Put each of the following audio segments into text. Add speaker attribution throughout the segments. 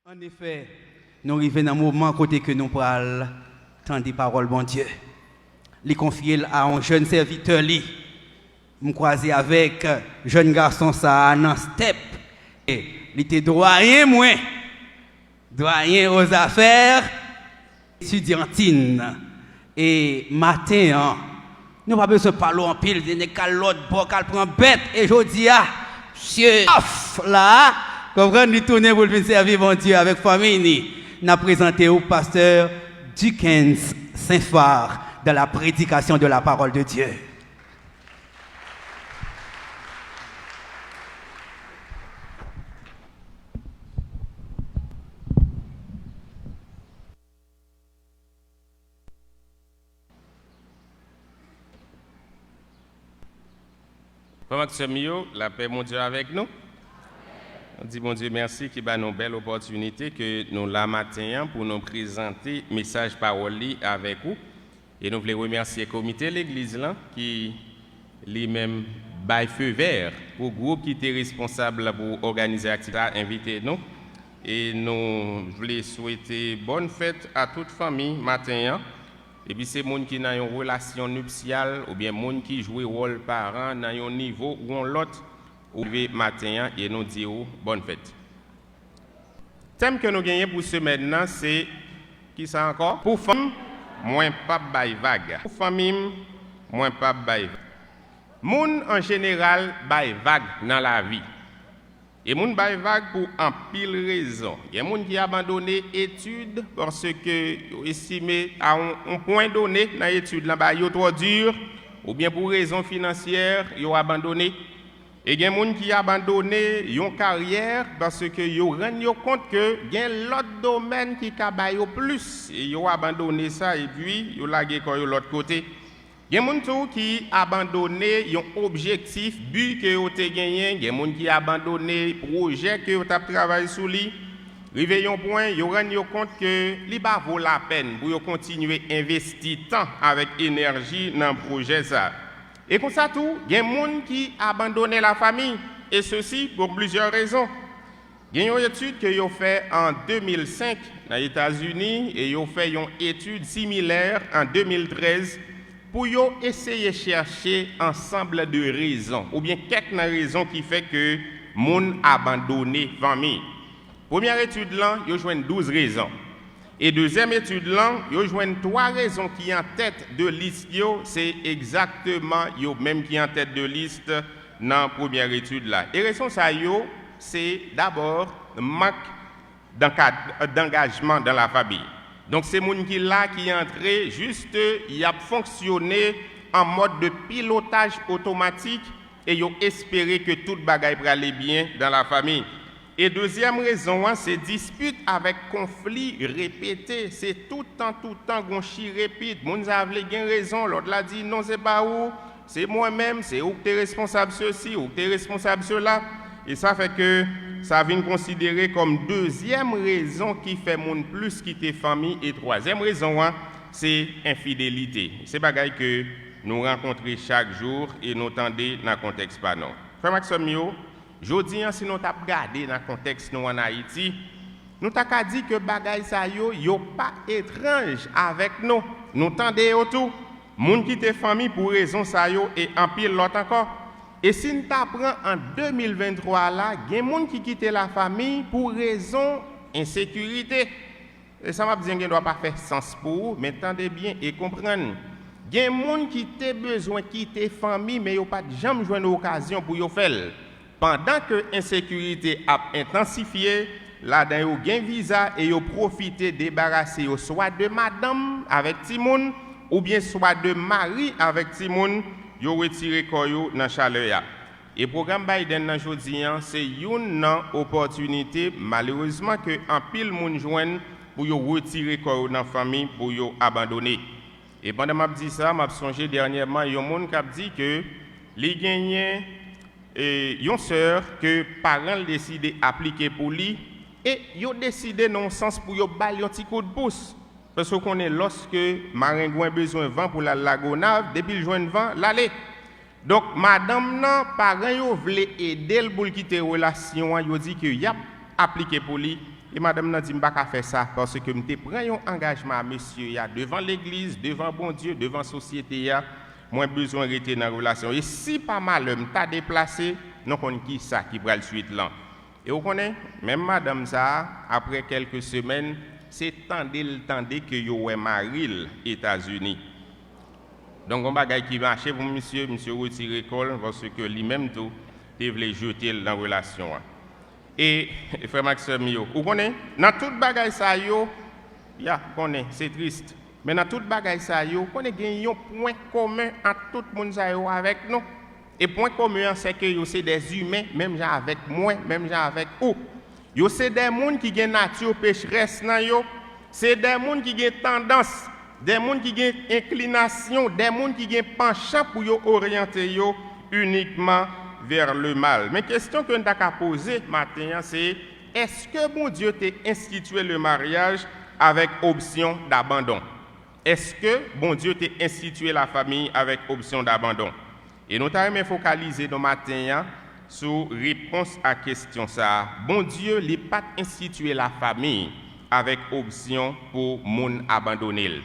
Speaker 1: En effet, nous arrivons dans un moment côté que nous parlons tant des paroles, bon Dieu. Les confier à un jeune serviteur, me croiser avec jeune garçon ça dans step. Il était doyen aux affaires étudiantines. Et matin, nous n'avons pas besoin de parler en pile, de l'autre bord, qu'elle prend bête. Et je dis, monsieur, là, comprenez, nous tournons pour le servir mon Dieu avec famille. Nous avons présenté au pasteur Dickens Saint-Phare de la prédication de la parole de Dieu.
Speaker 2: Frère Maxime, la paix mon Dieu avec nous. On dit bon Dieu merci qui va nous belle opportunité que nous la matin pour nous présenter message parole avec vous. Et nous voulons remercier le comité de l'église là qui lui-même bail feu vert pour le groupe qui était responsable pour organiser l'activité, inviter nous. Et nous voulons souhaiter bonne fête à toute famille matin. Et puis c'est gens qui ont une relation nuptiale ou bien gens qui jouent rôle parent dans un niveau ou l'autre ou matin et nous disons bonne fête. Le thème que nous gagnons pour ce maintenant c'est qui ça encore? Pour famille, moins pas bail vague. Pour famille, moins pas bail vague. Moun en général bail vague dans la vie. Et moun bail vague pour un pile raison. Il y a des gens qui abandonné études parce que estimé à un point donné dans l'étude là ba yo trop dur ou bien pour raison financière, yo abandonné. Et il y a des gens qui abandonné une carrière parce que yo rend compte que il y a l'autre domaine qui ka ba yo plus et yo abandonné ça et puis yo lagué ko l'autre côté. Il y a des gens qui abandonné un objectif, but que vous avez gagné. Il y a des gens qui abandonné un projet que vous avez travaillé sur lui. Arrivé à un point, vous vous rendez compte que ça vaut la peine pour continuer à investir temps avec énergie dans le projet. Et comme ça, il y a des gens qui abandonné la famille. Et ceci pour plusieurs raisons. Il y a une étude que vous avez faite en 2005 aux États-Unis et vous avez fait une étude similaire en 2013. Pour essayer de chercher ensemble de raisons, ou bien quelques raisons qui font que moun abandonné la famille. Première étude là, ils joignent 12 raisons. Et deuxième étude là, ils joignent 3 raisons qui en tête de liste, c'est exactement yo même qui en tête de liste dans la première étude là. Et raison ça c'est d'abord manque d'engagement dans la famille. Donc c'est moun qui là qui est entré juste il a fonctionné en mode de pilotage automatique et ils ont espéré que toute bagaille pour aller bien dans la famille. Et deuxième raison, c'est dispute avec conflit répété. C'est tout le temps qu'on chie répète. Moun a bien raison, l'autre l'a dit non c'est pas où, c'est moi-même, c'est où tu es responsable ceci, où tu es responsable cela. Et ça fait que ça vient considérer comme deuxième raison qui fait moun plus quitter famille et troisième raison c'est infidélité. C'est bagaille que nous rencontrons chaque jour et nous tendez dans le contexte pas non. Frère Maxime jodi si nous t'a regardé dans le contexte nous en Haïti, nous t'a dit que bagaille ça yo pas étrange avec nous. Nous tendez autour moun quitter famille pour raison ça yo et en pile l'autre encore. Et si nous t'apprend en 2023 là, il y a des gens qui quittent la famille pour raison insécurité. Et ça m'a dit que ne doit pas faire sens pour vous, mais attendez bien et comprenez. Il y a des gens qui ont besoin de quitter la famille, mais ils n'ont pas jamais joué l'occasion pour le faire. Pendant que l'insécurité a intensifié, là-dedans, ils ont un visa et ils ont profité de débarrasser soit de madame avec Timoun, ou bien soit de mari avec Timoun. Yo retiré koyo dans chaleur. Et programme Biden dans jodi c'est une opportunité malheureusement que en pile moun joine pour yo retirer koyo dans famille pour yo abandonner. Et pendant m'a dit ça, m'a songé dernièrement yon moun qui dit que li gagné yon sœur que parents décidé appliquer pour lui et yo décidé non sens pour yo bal yon petit coup de pouce. Parce qu'on est lorsque Maringouin besoin de vent pour la Lagonave, depuis le joint de vent, l'aller. Donc, madame, non, parents, yo voulaient aider le pour quitter la relation, yo dit que y a appliqué pour lui, Et madame n'a dit, je ne peux pas faire ça parce que je prends un engagement, monsieur, devant l'église, devant bon Dieu, devant la société, moi besoin de rester dans la relation. Et si pas mal, je t'ai déplacé, nous connaissons qui ça qui va le suite là. Et vous connaissez, même madame ça, après quelques semaines, c'est tendé que yo est marié aux États-Unis. Donc on bagaille qui marche pour monsieur retire l'école parce que lui-même tout devait jeter dans la relation. Et frère Maxime yo, vous connaissez, dans toute bagaille ça yo, c'est triste. Mais dans toute bagaille ça yo, connaissez un point commun entre tout le monde ça yo avec nous. Et point commun c'est que yo c'est des humains, même gens avec moi, même gens avec vous. Yo c'est des gens qui ont nature pécheresse nan yo, c'est des gens qui ont tendance, des gens qui ont inclination, des gens qui ont penchant pour yo orienter yo uniquement vers le mal. Mais question que nous avons posée matin, c'est est-ce que bon Dieu t'a institué le mariage avec option d'abandon? Est-ce que bon Dieu t'a institué la famille avec option d'abandon? Et nous avons focalisé nos matins sur réponse à la question ça. Bon Dieu n'a pas institué la famille avec option pour moun abandonner.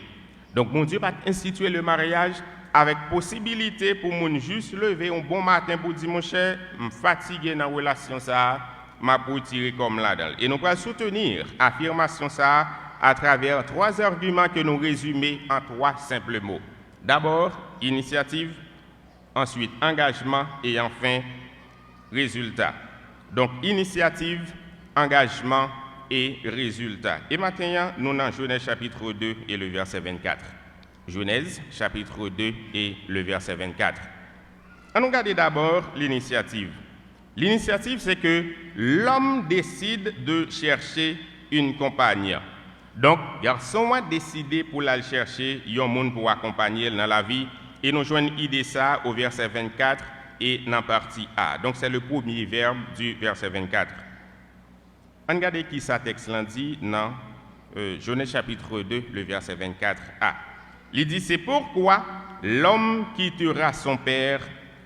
Speaker 2: Donc bon Dieu n'a pas institué le mariage avec possibilité pour moun juste lever un bon matin pour dire mon cher, je suis fatigué dans la relation ça, m'a pour tirer comme là-dedans. Et nous allons soutenir l'affirmation ça à travers 3 arguments que nous résumons en 3 simples mots. D'abord, initiative, ensuite engagement et enfin résultat. Donc initiative, engagement et résultat. Et maintenant, nous dans Genèse chapitre 2 et le verset 24. Genèse chapitre 2 et le verset 24. On regarde d'abord l'initiative. L'initiative, c'est que l'homme décide de chercher une compagne. Donc, garçon a décidé pour aller chercher un monde pour accompagner dans la vie. Et nous joignons l'idée ça au verset 24 et dans la partie A. Donc, c'est le premier verbe du verset 24. Regardez qui ça texte dit dans Genèse chapitre 2, le verset 24a. Il dit, c'est pourquoi l'homme quittera son père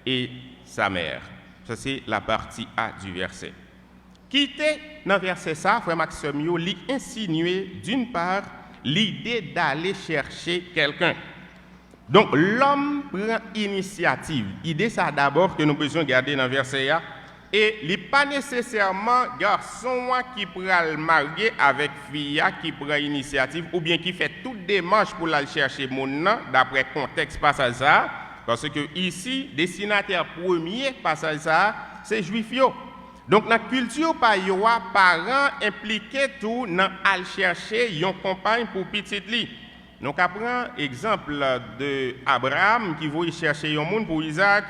Speaker 2: et sa mère. Ça, c'est la partie A du verset. Quitter, dans le verset ça, frère Maxime, il insinué d'une part l'idée d'aller chercher quelqu'un. Donc, l'homme prend initiative. L'idée, ça d'abord que nous besoin garder dans le verset A. Et il n'est pas nécessairement garçon qui prend le marier avec fille qui prend initiative ou bien qui fait toute démarche pour aller chercher mon nom d'après le contexte passage ça. Parce que ici, destinataire premier passage ça, c'est juif. Donc, dans la culture, parents impliqués tout dans aller chercher une compagne pour petite li. Donc, après exemple de Abraham qui veut chercher un monde pour Isaac.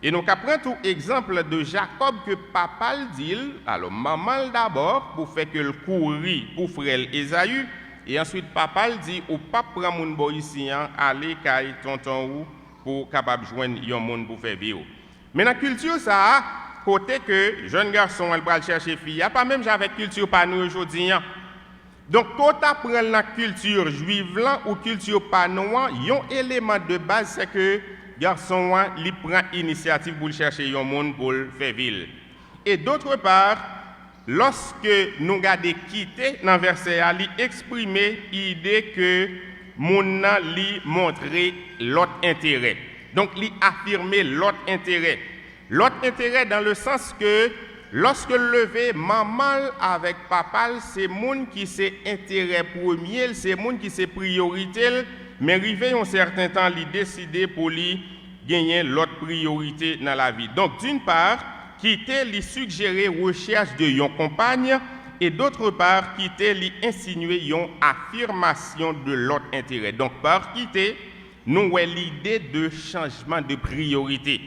Speaker 2: Et nous apprenons tout exemple de Jacob que papa le dit, alors maman d'abord pour faire que le courir pour frère Esaü et ensuite papa le dit ou pas prendre mon boy ici aller caille tonton ou pour capable joindre un monde pour faire vivre. Mais dans la culture ça côté que jeune garçon elle va chercher fille, pas même avec culture pas nous aujourd'hui. Donc quand tu apprends la culture juive là ou culture pas noire, un élément de base c'est que garçon, il prend initiative pour chercher un monde pour faire ville. Et d'autre part, lorsque nous regardons quitter dans le verset, il exprime l'idée que mon li montrer l'autre intérêt. Donc, il affirme l'autre intérêt. L'autre intérêt dans le sens que lorsque lever maman avec papa, c'est mon qui c'est intérêt premier, c'est mon qui c'est priorité. Mais arrivé un certain temps, il décidé pour lui gagner l'autre priorité dans la vie. Donc, d'une part, quitter lui suggérer recherche de yon compagne et d'autre part, quitter lui insinuer yon affirmation de l'autre intérêt. Donc, par quitter, nous avons l'idée de changement de priorité.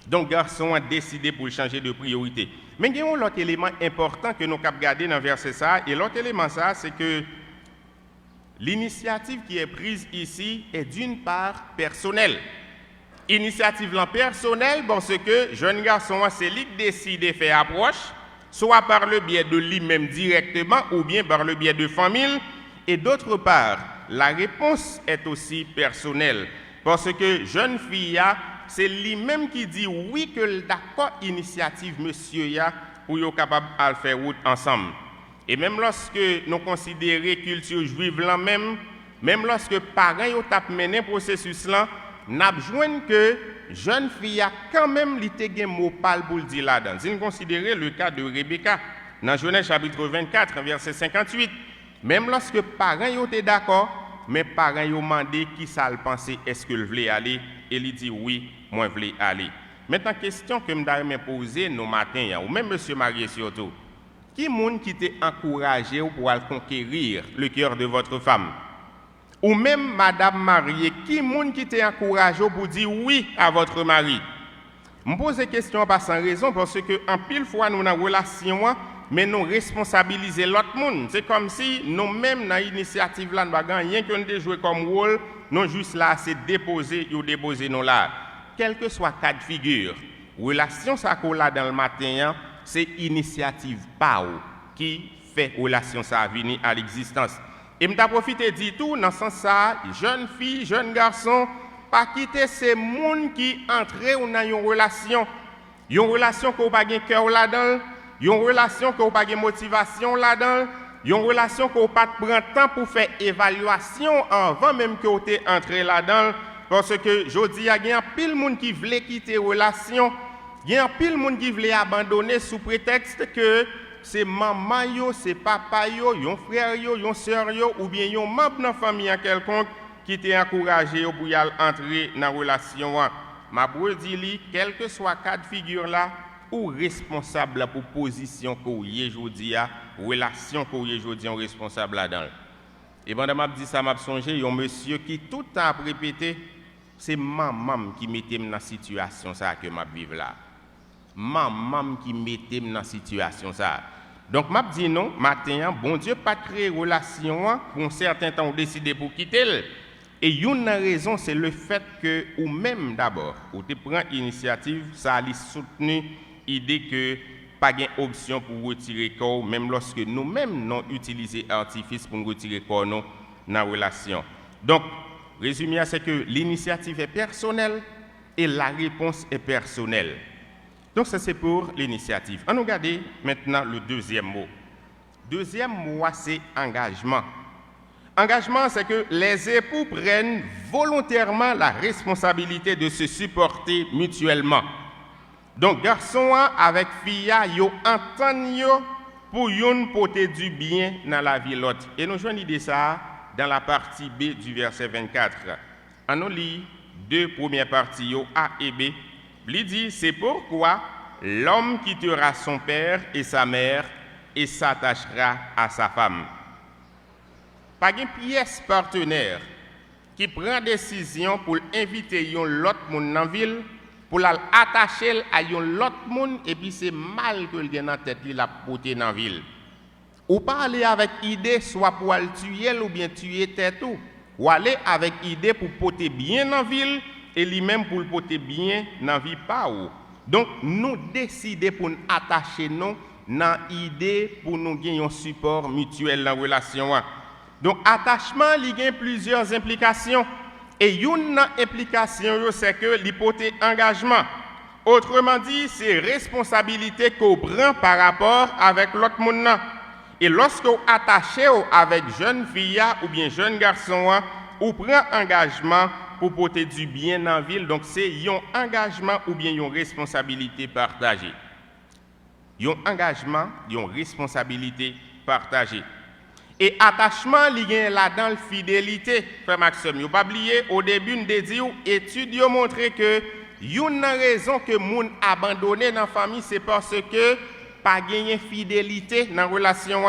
Speaker 2: Donc, garçon a décidé pour changer de priorité. Mais il y a un autre élément important que nous avons regardé dans le verset ça, et l'autre élément ça, c'est que l'initiative qui est prise ici est d'une part personnelle. Initiative personnelle parce que jeune garçon c'est lui qui décide de faire approche, soit par le biais de lui-même directement ou bien par le biais de famille. Et d'autre part, la réponse est aussi personnelle parce que jeune fille c'est lui-même qui dit oui que d'accord initiative monsieur ya pour être capable de faire route ensemble. Et même lorsque nous considérons culture juive là même lorsque parents ont mené processus là, n'a besoin que jeune fille a quand même l'été gen mot pal pour le dire là-dedans. Si nous considérons le cas de Rebecca dans Genèse chapitre 24 verset 58, même lorsque parents ont été d'accord, mais parents ont demandé qui ça le pensait, est-ce que le voulait aller, et il dit oui, moi je voulais aller. Maintenant question que me poser nos matins ou même monsieur marié surtout, qui monde qui t'a encouragé pour aller conquérir le cœur de votre femme? Ou même madame mariée, qui monde qui t'a encouragé pour dire oui à votre mari? Je me pose cette question pas sans raison parce que en pile fois nous dans relation mais nous responsabiliser l'autre monde. C'est comme si nous-mêmes dans l'initiative là nous n'avons rien que nous jouer comme rôle, nous juste là c'est déposer ou déposer nous là. Quel que soit cas de figure, relation ça qu'on là dans le matin, c'est initiative PAO qui fait relation ça venir à l'existence. Et m'ta profiter dit tout dans ce sens ça, jeune fille, jeune garçon, pas quitter ces monde qui entrent dans une relation qu'on pas gain cœur là-dedans, une relation qu'on pas gain motivation là-dedans, une relation qu'on pas prend temps pour faire évaluation avant même que tu entré là-dedans parce que jodi a gain pile monde qui veut quitter relation, gain pile monde qui veut abandonner sous prétexte que c'est maman yo, c'est papa yo, yon frère yo, yon sœur yo ou bien yon membre dans famille quelconque qui t'a encouragé pour y entrer dans relation. Ma bro dit li, quel que soit cas de figure là, ou responsable pour position que y jodi a, relation que y jodi on responsable là-dedans. Et pendant m'a dit ça m'a songé un monsieur qui tout a répété, c'est maman qui mettait dans situation ça que m'a vivre là. Maman qui mettait dans situation ça. Donc m'a dit non, matin bon Dieu pas créé relation pour un certain temps on décidé pour quitter. Et une raison c'est le fait que ou même d'abord, ou te prend initiative, ça a soutenu l'idée que pas gain option pour retirer corps même lorsque nous-mêmes non utiliser artifice pour retirer corps dans la relation. Donc résumé c'est que l'initiative est personnelle et la réponse est personnelle. Donc ça c'est pour l'initiative. On regarde maintenant le deuxième mot. Deuxième mot c'est engagement. Engagement c'est que les époux prennent volontairement la responsabilité de se supporter mutuellement. Donc garçon avec fille yo entendent yo pour yon porter du bien dans la vie l'autre. Et nous joignons l'idée ça dans la partie B du verset 24. On lit deux premières parties yo A et B. Il dit, c'est pourquoi l'homme quittera son père et sa mère et s'attachera à sa femme. Pas une pièce partenaire qui prend décision pour inviter l'autre monde dans la ville, pour l'attacher à l'autre monde, et puis c'est mal que le gagne dans tête la porter dans la ville. Ou pas aller avec idée soit pour le tuer ou bien tuer tête ou aller avec idée pour porter bien dans la ville et lui-même pour le porter bien dans la vie pas ou. Donc nous décider pour nous attacher nous dans l'idée pour nous gagner un support mutuel dans la relation. Donc attachement il y a plusieurs implications et une implication c'est que l'hypothèse engagement. Autrement dit, c'est responsabilité qu'on prend par rapport avec l'autre monde. Et lorsque vous attachez avec jeune fille ou bien jeune garçon, vous prenez engagement pour porter du bien dans la ville. Donc c'est un engagement ou bien une responsabilité partagée. Un engagement, une responsabilité partagée. Et attachement, il y a là-dedans la fidélité, frère Maxime. Vous ne pas oublier, au début, nous disons, études ont montré que une raison que les gens abandonné dans la famille, c'est parce que pas gagné fidélité dans la relation.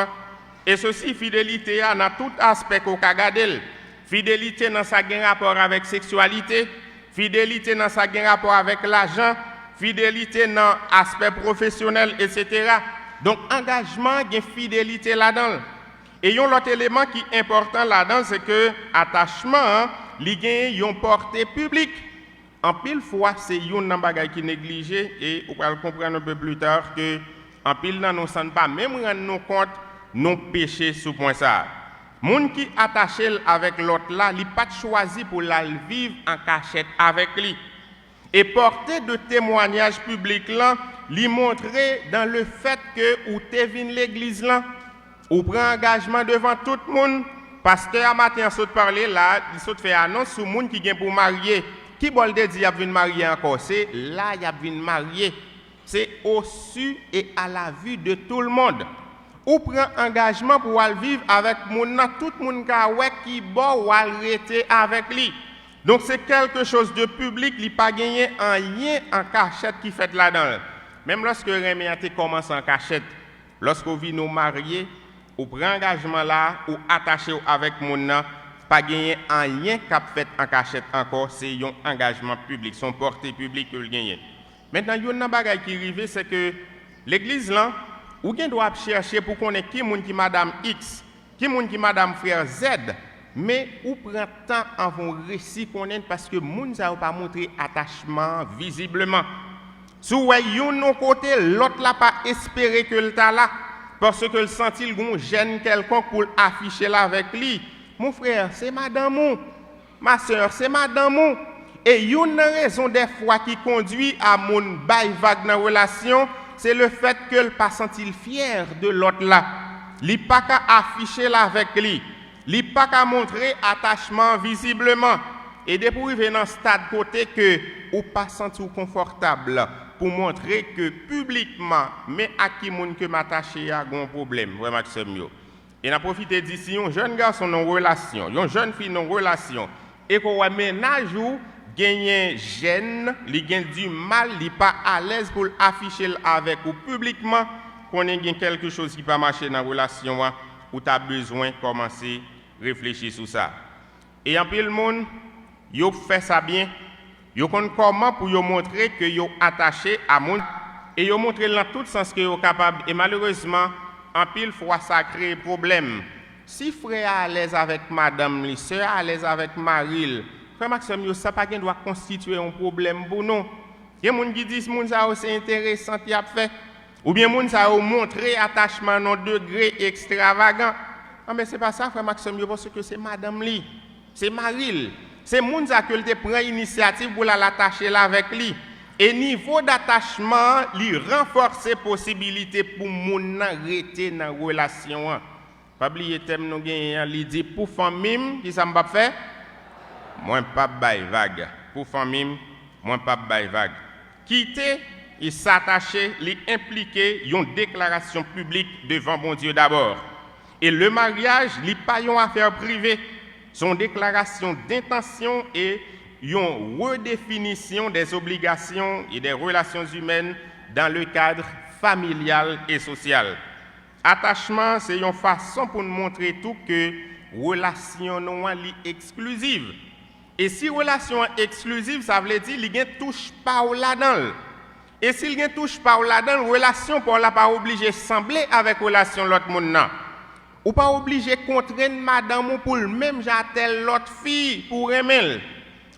Speaker 2: Et ceci, fidélité, dans tout aspect qu'on a regardé. Fidélité dans sa rapport avec la sexualité, fidélité dans sa rapport avec l'argent, fidélité dans l'aspect professionnel, etc. Donc, engagement, il y a fidélité là-dedans. Et un autre élément qui est important là-dedans, c'est que l'attachement, il y a une portée publique. En pile fois, c'est un bagage qui est négligé et on va le comprendre un peu plus tard que en pile, nous ne sommes pas même rendre compte nos péchés sous point ça. Moun qui attaché avec l'autre là, il pas choisi pour la vivre en cachette avec lui. Et porter de témoignages publics là, lui montrer dans le fait que ou t'es venu l'église là. ou prend engagement devant tout le monde. Pasteur a matin saute parler là, il saute fait annonce sur monde qui vient pour marier. Qui bol de dire vient marier encore, c'est là il a vient marier. C'est au su et à la vue de tout le monde. Ou prend engagement pour aller vivre avec moun nan, tout moun qui bon ou rester avec lui. Donc c'est quelque chose de public, il pas gagné un rien en cachette qui fait là-dedans. Même lorsque Rémi a commencé en cachette, lorsque vous nous marier, ou prend engagement là, ou attaché avec moun nan, pas gagné un rien qu'a fait en cachette encore, c'est un engagement public, son portée publique que le gagné. Maintenant, il y a un bagage qui arrive, c'est que l'église là, ou bien doit chercher pour connaître qui moun qui madame X, qui moun qui madame frère Z, mais ou prend temps avant récit connaître parce que moun ça pas montré attachement visiblement. Sou yon côté l'autre là pas espérer que le ta là parce que le senti le gêne quelconque pour afficher là avec lui. Mon frère, c'est madame ou, ma soeur, c'est madame ou. Et une raison des fois qui conduit à mon bail vague dans la relation, c'est le fait que le pas senti fier de l'autre là. Il pas qu'à afficher là avec lui. Il pas qu'à montrer attachement visiblement. Et depuis arriver dans stade côté que ou pas senti confortable pour montrer que publiquement, mais à qui moun que m'attacher a un problème, vraiment c'est mieux. Et n'a profité d'ici un jeune garçon en relation, une jeune fille en relation et qu'on a ménage ou gagner gêne, li gagne du mal, li pas à l'aise pour afficher avec ou publiquement qu'on ait quelque chose qui pas marcher dans la relation ou tu as besoin de commencer à réfléchir sur ça. Et en pile monde, yo fait ça bien, yo connaît comment pour yo montrer que yo attaché à monde et yo montrer dans tout sens que yo capable et malheureusement en pile fois ça crée problème. Si frère à l'aise avec madame, li sœur à l'aise avec Maril, frère Maxime, ça pas doit constituer un problème pour nous. Il y a des gens qui disent que c'est intéressant qu'il a fait. Ou bien les gens qui ont montré attachement à un degré extravagant. Ah, mais ce n'est pas ça, frère Maxime, parce que c'est madame Li, c'est Maril. C'est les gens qui prend l'initiative pour l'attacher là avec lui. Et niveau d'attachement, il renforce les possibilités pour les gens rester dans la relation. Pas oublier le thème, il dit pour famille, qui ça m'a fait? Moi, pas bail vague. Pour famille, moi, pas bail vague. Quitter et s'attacher, les impliquer, une déclaration publique devant bon Dieu d'abord. Et le mariage, n'est pas une affaire privée. Son déclaration d'intention et une redéfinition des obligations et des relations humaines dans le cadre familial et social. Attachement, c'est une façon pour nous montrer tout que relation non est exclusive. Et si relation exclusive, ça veut dire qu'il ne touche pas au là-dedans. Et s'il ne touche pas au là-dedans, relation pour la pas obligé de sembler avec relation l'autre monde. Ou pas obligé de contraindre madame ou pour le même j'attelle l'autre fille pour aimer.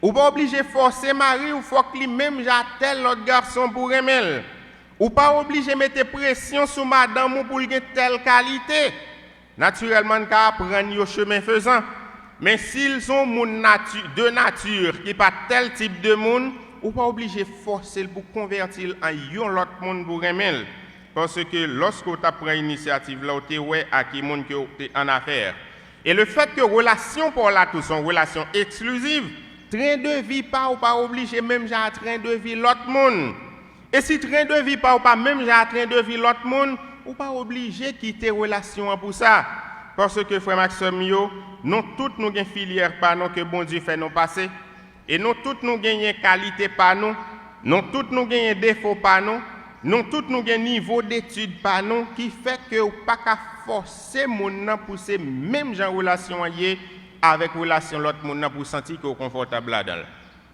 Speaker 2: Ou pas obligé de forcer mari ou faut que lui-même j'attelle l'autre garçon pour aimer. Ou pas obligé de mettre pression sur madame ou pour lui telle qualité. Naturellement, on peut prendre le chemin faisant. Mais s'ils ont de nature qui pas tel type de monde, ou pas obligé de forcer pour convertir en yon l'autre monde pour aimer. Parce que lorsque tu prends l'initiative, là, tu es à qui monde qui est en affaire. Et le fait que relation pour la tous sont relation exclusive, train de vie pas ou pas obligé même j'ai un train de vie l'autre monde. Et si train de vie pas ou pas même j'ai un train de vie l'autre monde, ou pas obligé de quitter relation pour ça. Parce que frère Maxime, nous tous nous avons filière par nous que bon Dieu fait nous passer. Et nous tous nous avons qualité par nous. Nous tous nous avons défaut par nous. Nous tous nous avons niveau d'études par nous qui fait que nous ne pouvons pas forcer mon gens pour ces mêmes gens relation avec relation l'autre monde pour sentir que confortable là-dedans.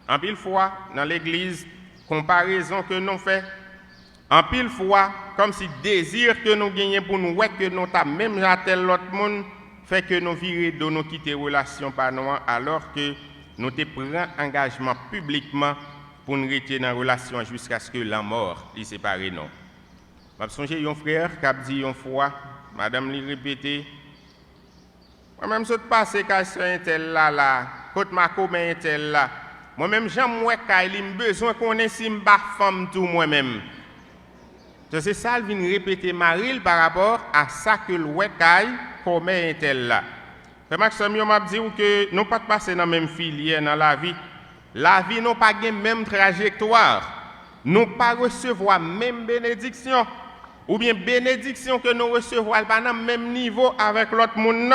Speaker 2: En pile fois dans l'église, comparaison que nous faisons, en pile fois comme si désir que nous gagnons pour nous ouais que nous ta même tel l'autre monde fait que nous virer de nous quitter relation par nous alors que nous te prenons engagement publiquement pour nous rester dans la relation jusqu'à ce que la mort les sépare nous. Je me souviens un frère qui a dit une fois, madame lui répétait, moi-même je passe quand c'est un tel là, côté ma commune un tel là, moi-même j'aime ouais quand il a besoin qu'on ait si ma femme tout moi-même. C'est ça, il vient répéter Marie par rapport à ça que le wekaï commet un tel là. Frère Maxime, je m'a dit que nous pas passer dans la même filière dans la vie. La vie n'a pas la même trajectoire. Nous pas recevoir même bénédiction. Ou bien bénédiction que nous recevons pas dans le même niveau avec l'autre monde.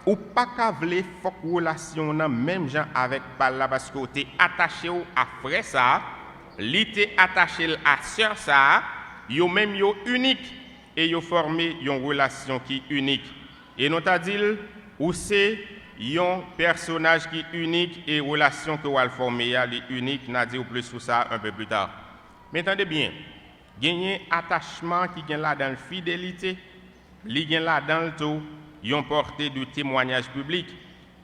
Speaker 2: Ou pas qu'à vouloir faut relation dans même gens avec là parce que tu es attaché à frère ça, li t'es attaché à sœur ça. Yo même yo unique et yo formé une relation qui unique. Et nous t'a dit ou c'est un personnage qui unique et relation que va former est unique, n'a dit plus sur ça un peu plus tard. Mais attendez bien, gagner attachement qui gagne là dans la fidélité, li gagne là dans le tout, yon portée du témoignage public.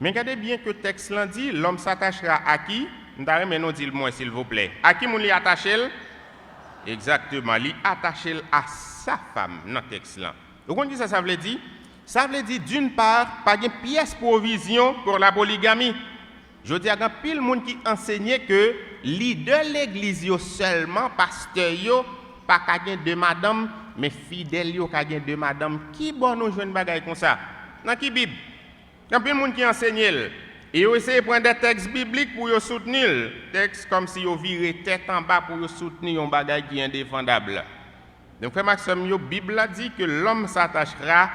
Speaker 2: Mais regardez bien que le texte là dit l'homme s'attachera à qui? Mais nous dit le moins s'il vous plaît. À qui mon li attaché? Exactement, il est attaché à sa femme dans le texte là. Vous comprenez ça veut dire? Ça veut dire d'une part, pas de pièce provision pour la polygamie. Je dis à un pile monde qui enseignait que leader l'église seulement pasteur yo pas qu'à deux madame mais fidèle yo qu'à deux madame qui bon nous joindre bagaille comme ça. Dans qui Bible? Il y a pile monde qui enseigne et ils essayent de prendre des textes bibliques pour soutenir. Textes comme si ils viraient tête en bas pour soutenir un bagage qui est indéfendable. Donc, frère Maxime, la Bible a dit que l'homme s'attachera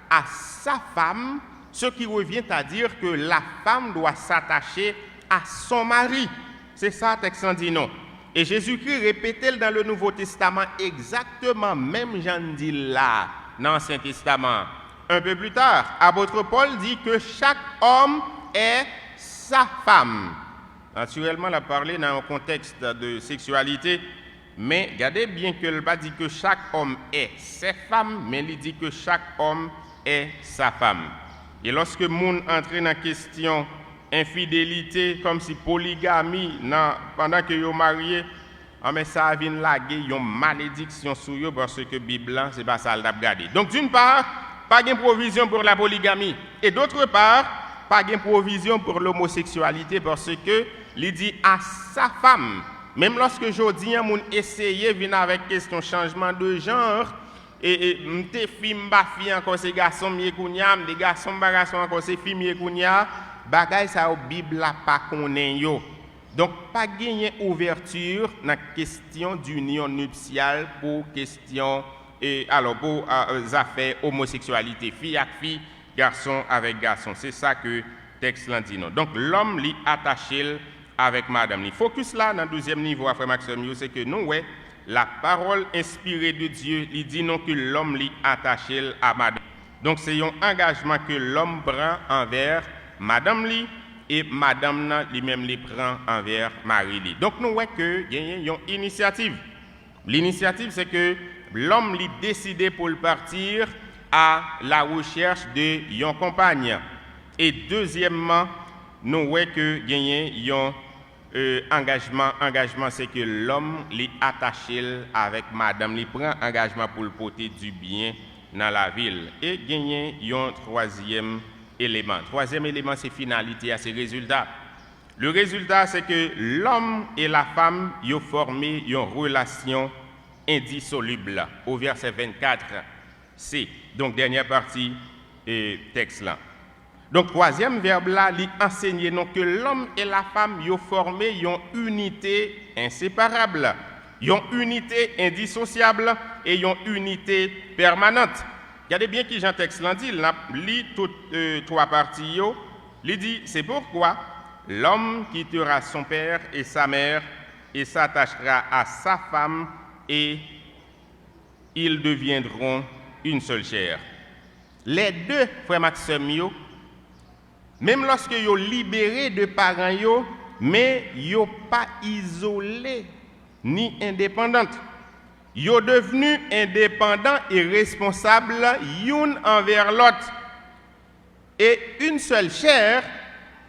Speaker 2: à sa femme, ce qui revient à dire que la femme doit s'attacher à son mari. C'est ça, le texte dit non. Et Jésus-Christ répétait dans le Nouveau Testament exactement même Jean dit là, dans l'Ancien Testament. Un peu plus tard, apôtre Paul dit que chaque homme est sa femme. Naturellement, il a parlé dans un contexte de sexualité, mais regardez bien que le pas dit que chaque homme est sa femme, mais il dit que chaque homme est sa femme. Et lorsque moun entre dans la question infidélité, comme si polygamie, pendant que vous marié, mais ça vient laguer une malédiction sur eux parce que la Bible, ce n'est pas ça le regarder. Donc d'une part, pas de provision pour la polygamie. Et d'autre part, pas de provision pour l'homosexualité parce que il dit à sa femme, même lorsque je dis mon essayer venir avec question changement de genre et m'te fille m'ba fille encore ces garçons mieux kounya, des garçons encore ces filles mieux kounya, bagay ça au Bible la pas connaît yo. Donc pas gagner ouverture dans question d'union nuptiale pour question et alors pour affaires homosexualité fille avec fille, garçon avec garçon. C'est ça que le texte dit non. Donc l'homme li attaché avec madame. Le focus là dans le deuxième niveau après Maxime, c'est que nous ouais, la parole inspirée de Dieu, il dit non que l'homme li attaché à madame. Donc c'est un engagement que l'homme prend envers madame li et madame lui-même li prend envers Marie li. Donc nous ouais que il y a une initiative. L'initiative c'est que l'homme li décidé pour le partir à la recherche de yon compagne. Et deuxièmement, nous voyons que y a un engagement c'est que l'homme est attaché avec madame, il prend engagement pour le porter du bien dans la ville. Et il y a un troisième élément. Troisième élément, c'est finalité, c'est résultat. Le résultat, c'est que l'homme et la femme ont formé une relation indissoluble. Au verset 24, c'est donc dernière partie texte là. Donc troisième verbe là, il enseigne non que l'homme et la femme ont formé une unité inséparable, une unité indissociable et une unité permanente. Regardez bien qui Jean texte là dit, il lit toutes trois parties il dit c'est pourquoi l'homme quittera son père et sa mère et s'attachera à sa femme et ils deviendront une seule chair. Les deux frères Maxime, même lorsque ils sont libérés de parents, mais ils ne sont pas isolés ni indépendants. Ils sont devenus indépendants et responsables l'un envers l'autre. Et une seule chair,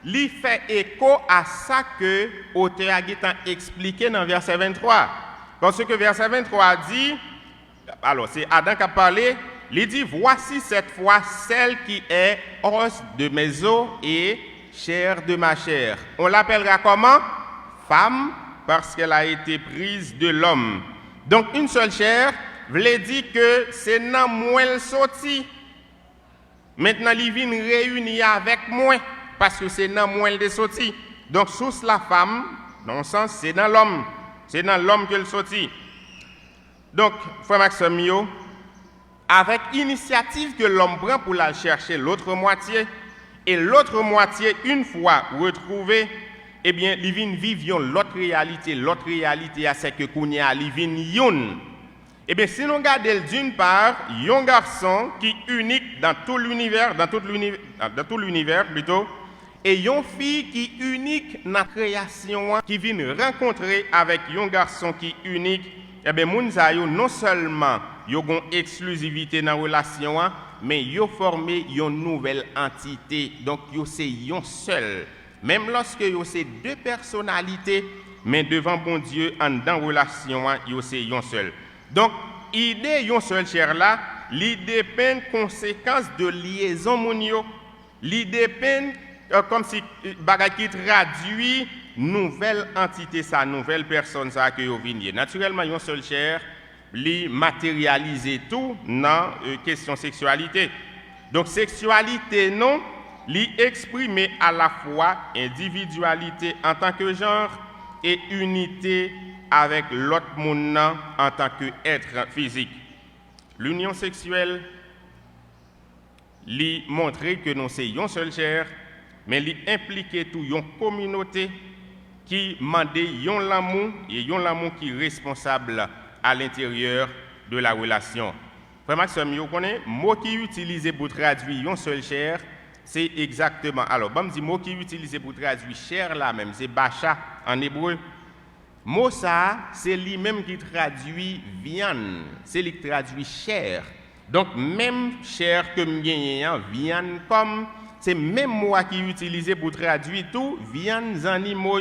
Speaker 2: lui fait écho à ça que l'auteur a expliqué dans verset 23. Parce que verset 23 dit, alors c'est Adam qui a parlé, il dit, voici cette fois celle qui est os de mes os et chair de ma chair. On l'appellera comment? Femme, parce qu'elle a été prise de l'homme. Donc une seule chair, veut dire que c'est dans moi le sorti. Maintenant, il vient réunir avec moi parce que c'est dans moi le sorti. Donc, sous la femme, dans le sens, c'est dans l'homme. C'est dans l'homme que le sorti. Donc, frère Maxime, avec l'initiative que l'homme prend pour la chercher l'autre moitié, et l'autre moitié, une fois retrouvée, eh bien, il vient vivre l'autre réalité. L'autre réalité, c'est que Kounia, il vient yon. Eh bien, si nous regardons d'une part, un garçon qui est unique dans tout l'univers, dans tout l'univers plutôt, et une fille qui est unique dans la création, qui vient rencontrer avec un garçon qui est unique, eh bien, non seulement ils ont une exclusivité dans la relation, mais ils ont formé une nouvelle entité. Donc, c'est un seul. Même lorsque c'est deux personnalités, mais devant bon Dieu, en dans relation, c'est un seul. Donc, l'idée yon seul chair là, l'idée peine conséquence de liaison monio, l'idée peine comme si bagay qui traduit nouvelle entité sa nouvelle personne ça que yo vinier. Naturellement yon seul chair li matérialiser tout dans question sexualité. Donc sexualité non, li exprimer à la fois individualité en tant que genre et unité avec l'autre monde en tant qu'être physique. L'union sexuelle lui montre que nous sommes une seule chair, mais lui implique tout une communauté qui demande l'amour et l'amour qui est responsable à l'intérieur de la relation. Frère Maxime, vous connaissez le mot qui est utilisé pour traduire une seule chair, c'est exactement. Alors, le mot qui est utilisé pour traduire chair là même, c'est bacha en hébreu. Mot ça, c'est lui-même qui traduit viande, c'est lui qui traduit chair. Donc, même chair que m'gagne, viande comme, c'est même mot qui est utilisé pour traduire tout, viande animaux.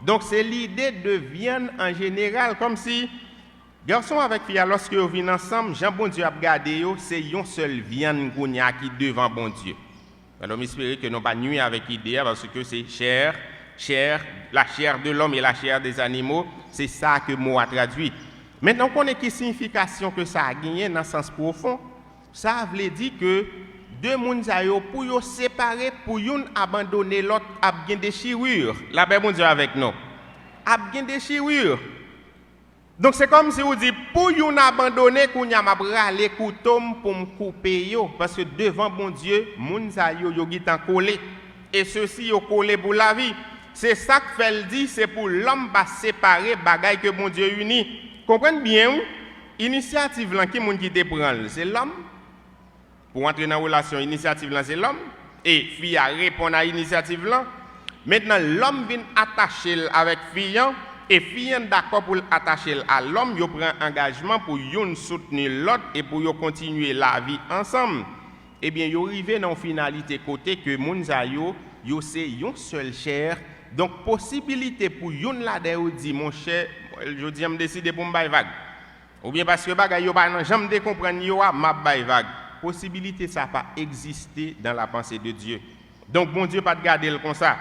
Speaker 2: Donc, c'est l'idée de viande en général, comme si, garçon avec fille, lorsque vous venez ensemble, Jean bon Dieu a regardé, c'est une seule viande qui devant bon Dieu. Alors, j'espère que nous ne pas nuire avec l'idée, parce que c'est chair, la chair de l'homme et la chair des animaux, c'est ça que le mot a traduit. Maintenant, on connaît quelle signification que ça a gagné dans le sens profond. Ça veut dire que deux personnes pour se séparer, pour une abandonner l'autre, a bien des déchirures. La paix, mon Dieu, avec nous. A bien des déchirures. Donc, c'est comme si vous dites, pour une abandonner, qu'on y a les couteaux pour me couper, parce que devant mon Dieu, moun sa yo collé. Et ceci yo collé pour la vie. C'est ça que fait le dit, c'est pour l'homme pas séparer bagaille que mon Dieu unit. Comprenez bien, initiative là qui moun qui te prend, c'est l'homme. Pour entrer dans la relation, initiative là c'est l'homme. Et fille a répondre à l'initiative là. Maintenant l'homme vient attacher avec fille et fille d'accord pour attacher à l'homme, yo prend engagement pour yon soutenir l'autre et pour yo continuer la vie ensemble. Eh bien yo arrivé dans finalité côté que moun sa yo c'est yon seul chair. Donc, possibilité pour yon la de dit, mon cher, je dis, je décide pour me vague. Ou bien parce que bagay yo pas jamais de comprendre yo m'a vague. Possibilité ça pas exister dans la pensée de Dieu. Donc, bon Dieu pas de garder le comme ça.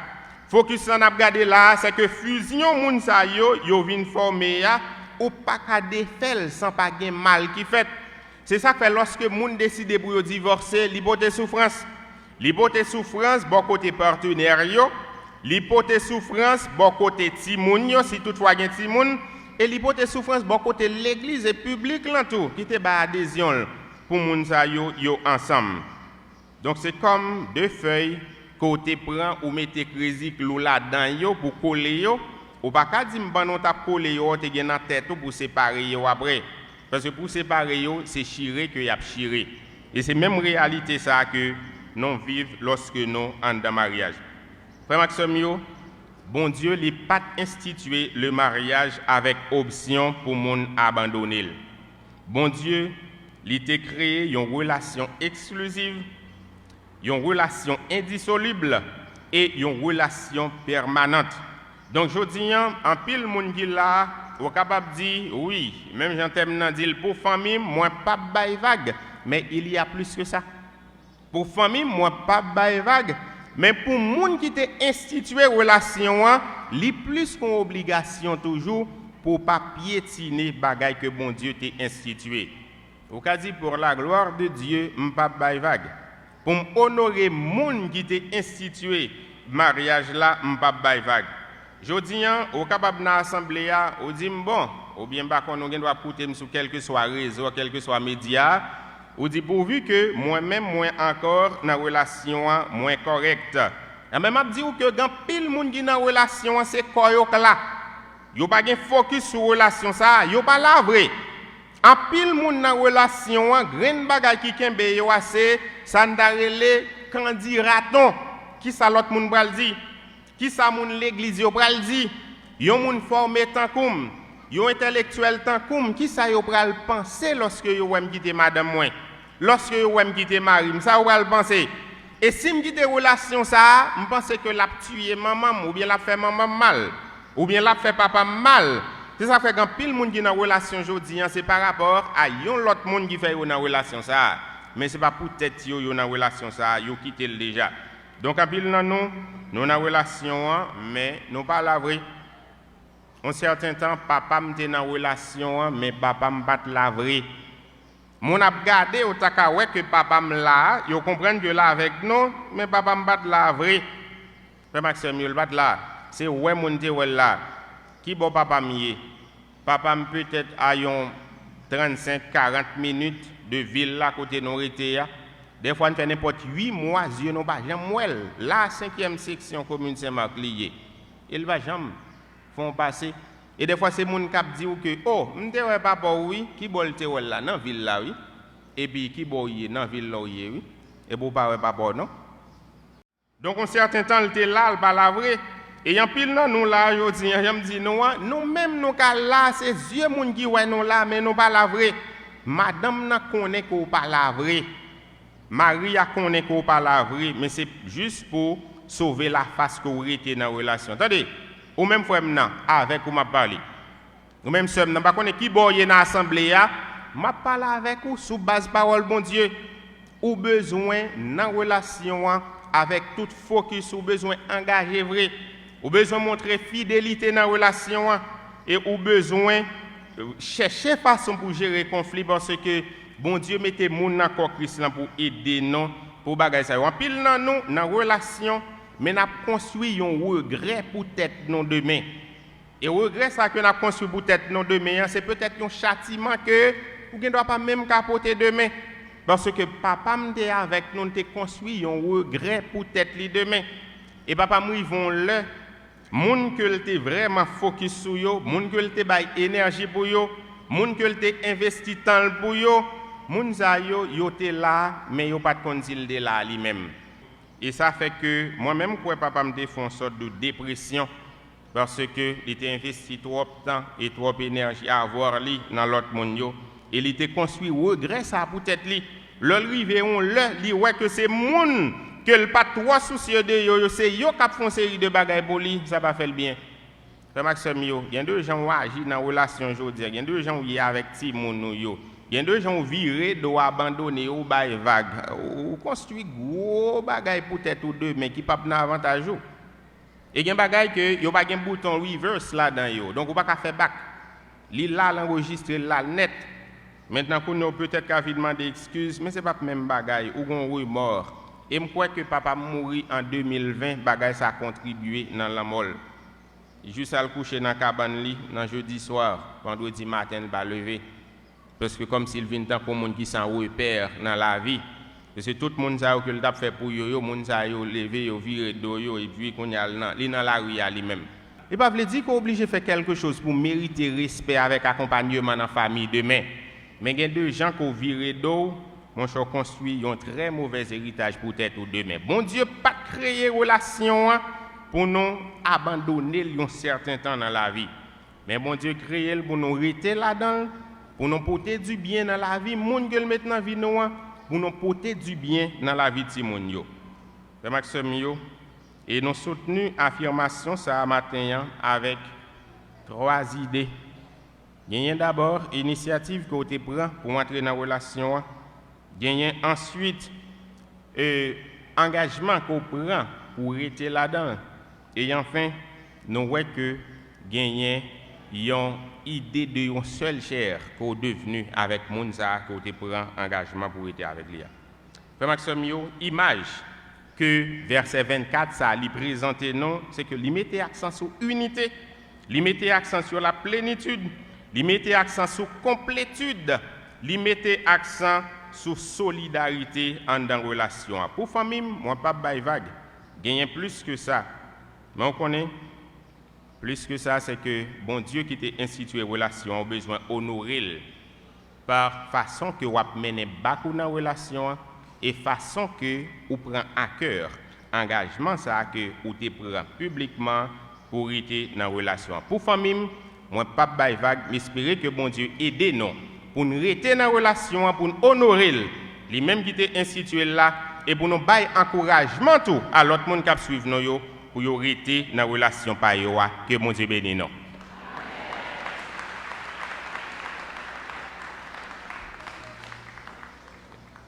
Speaker 2: Focus on a garder là, c'est que fusion moun sa yo vinn former ya ou pas ka défaire sans pas gen mal qui fait. C'est ça que fait lorsque moun décide pour divorcer, l'hypothèse souffrance. L'hypothèse souffrance bon côté partenaire yo. L'hypothèse souffrance, bon côté timoun, si toutefois gen timoun, et l'hypothèse souffrance, bon côté l'église et public là tout, qui te ba adhésion pour moun sa yo ensemble. Donc c'est comme deux feuilles côté prend ou mettez crédit clou là dedans yo pour coller yo, ou pas ka di m'ban non t'a coller yo te gen dans tête pour séparer yo après. Parce que pour séparer yo, c'est chiré que y a chiré. Et c'est même réalité ça que nous vivons lorsque nous en dans mariage. Frère Maxime, bon Dieu n'a pas institué le mariage avec option pour mon abandonner. Bon Dieu, il a créé une relation exclusive, une relation indissoluble et une relation permanente. Donc je dis, en pile moun qui là, vous êtes capable de dire, oui, même j'entends dire pour famille, moi pas bail vague, mais il y a plus que ça. Pour famille, moi pas bail vague. Mais pour les gens qui ont institué relation, li plus qu'une obligation toujours, pour pas piétiner bagaille que bon Dieu t'a institué. Ou ka dit pour la gloire de Dieu, m'pa bay vague. Pour honorer moun qui t'a institué mariage là, m'pa bay vague. Jodi an, ou capable dans assemblée a, ou dit bon, ou bien ba kon nou gen doit écouter sur quel que soit réseau, quel que soit média, ou dit pourvu que moi-même moi encore dans relation moins correcte. Et même m'a dit que gan pile moun qui dans relation c'est koyok là. Yo pas gen focus sur relation ça, yo pas la vrai. En pile moun dans relation grain bagay qui kembe yo c'est ça ndarele kandi raton. Qui ça l'autre moun pral di? Qui ça moun l'église yo pral di? Yo moun formé tant koum, yo intellectuel tant koum, qui ça yo pral penser lorsque yo wèm quitter madame moi? Lorsque yo wèm quitter mari, ça yo pral penser. Et si me quitter relation ça, me pense que l'a tué maman ou bien l'a fait maman mal ou bien l'a fait papa mal. C'est ça fait quand pile monde qui dans relation aujourd'hui, c'est par rapport à yon l'autre monde qui fait dans relation ça. Mais c'est pas pour tête yo dans relation ça, yo quitté déjà. Donc en pile nan nous dans relation mais nous pas la vrai. Un certain temps papa m'était dans relation mais papa me bat la vrai. Mon a regardé au takawé que papa me là, yo comprendre que là avec nous, mais papa me bat la vrai. Frère Maxime, yo le bat là. C'est ouais mon te ouais là. Qui bon papa mié? Papa me peut-être à 35-40 minutes de ville là côté Norité. Des fois on fait n'importe 8 mois, yeux non pas jamais mouel. Là 5e section commune Saint-Marc lié. Il va jamais font passer. Et des fois, c'est mon cap dit que, oh, m'te ouais papa oui, qui bolte ouais là, dans ville là, oui. Et puis, qui boye dans ville là, oui. Et pour pas ouais papa, non. Donc, un certain temps, il était là, il pas la vrai. Et en pile, non, nous là, aujourd'hui, je me dis, nous-mêmes, nous, là, c'est Dieu moun qui ouais nous là, mais nous pas la vrai. Madame n'a connaît qu'on pas la vrai. Marie a connaît qu'on pas la vrai, mais c'est juste pour sauver la face que vous êtes dans la relation. Attendez. Ou même frère m'nan avec ou m'a parlé. Ou même sœur m'nan pas connait qui boye dans assemblée a, m'a parlé avec ou sous base parole bon Dieu. Ou besoin dans relation avec tout focus ou besoin engagé vrai. Ou besoin montrer fidélité dans relation et ou besoin chercher façon pour gérer conflit parce que bon Dieu mettez moun dans corps Christ pour aider nous pour bagay ça. En pile dans nous dans relation mais nous avons construit un regret pour tête non demain. Et le regret ça que nous avons construit pour tête non demain, c'est peut-être un châtiment que vous ne doit pas même capoter demain. Parce que papa m'était avec nous, nous construit un regret pour tête li demain. Et papa m'y vont le moun que l'était vraiment focus sur yo, moun que l'était bay énergie pour yo, moun que l'était investi temps pour yo, moun za yo était là mais yo pas de konzil de là lui-même. Et ça fait que moi-même, quoi, papa me fait une sorte de dépression parce que il était investi trop de temps et trop d'énergie à avoir lui dans l'autre monde. Et il était construit regret ça pour tête lui. Le ouais que c'est monde que le pas trop soucieux de yo, c'est yo qui font une série de bagages pour lui, ça va faire le bien. Frère Maxime, il y a deux gens qui agissent dans la relation aujourd'hui, il y a deux gens qui sont avec Timon yo. Il y a des gens qui virent, doivent abandonner ou bail vague. Ou construit gros bagaille pour tête ou deux, mais qui pas n'a avantage. Et il y a des bagailles que il y a pas un bouton reverse là dedans yo. Donc on pas faire back. Li là l'enregistrer là net. Maintenant qu'on peut-être qu'à demander excuses, mais c'est pas même bagaille ou on mort. Et je crois que papa mourit en 2020, bagaille ça a contribué dans la molle. Juste à le coucher dans la cabane li, dans jeudi soir, vendredi matin il va lever. Parce que comme s'il vient tant pour monde qui s'en repère dans la vie, parce que tout le monde sait que le tap fait pour yo, monde sait yo lever, yo virer do yo et puis qu'on y a dans la rue à lui-même. Et pas veut dire qu'on est obligé de faire quelque chose pour mériter respect avec accompagnement dans la famille demain. Mais il y a deux gens qui ont viré do, mon cher construit un très mauvais héritage pour tête ou demain. Bon Dieu pas créé relation pour nous abandonner un certain temps dans la vie. Mais bon Dieu créé pour nous rester là-dedans. Pour nous porter du bien dans la vie, moun que mettre dans vie nous, pour nous porter du bien dans la vie de moun yo. C'est Maxime yo et nous soutenu affirmation ça matin avec 3 idées. Il y a d'abord initiative que tu prends pour entrer dans la relation. Il y a ensuite engagement qu'on prend pour rester là-dedans. Et enfin, nous voyons que il y a une idée de une seule chair qu'on devenu avec Mounza, qu'on te prend engagement pour être avec lui. Frère Maxime, image que verset 24, ça lui présente non, c'est que lui mettait accent sur unité, lui mettait accent sur la plénitude, lui mettait accent sur complétude, lui mettait accent sur solidarité en dans relation. Pour famille, moi pas bail vague, gagne plus que ça. Mais on connaît plus que ça, c'est que bon Dieu qui t'a institué relation a besoin d'honorer par façon que vous menez beaucoup dans relation et façon que vous prenez à cœur engagement ça que vous te prend publiquement pour être dans relation. Pour famille, moi pas bail vague, m'espérer que bon Dieu aide nous pour nous rester dans relation, pour nous honorer les mêmes qui t'a institué là et pour nous bailler encouragement tout à l'autre monde qui suivre nous pour y rester dans relation par yo que mon Dieu bénisse nous.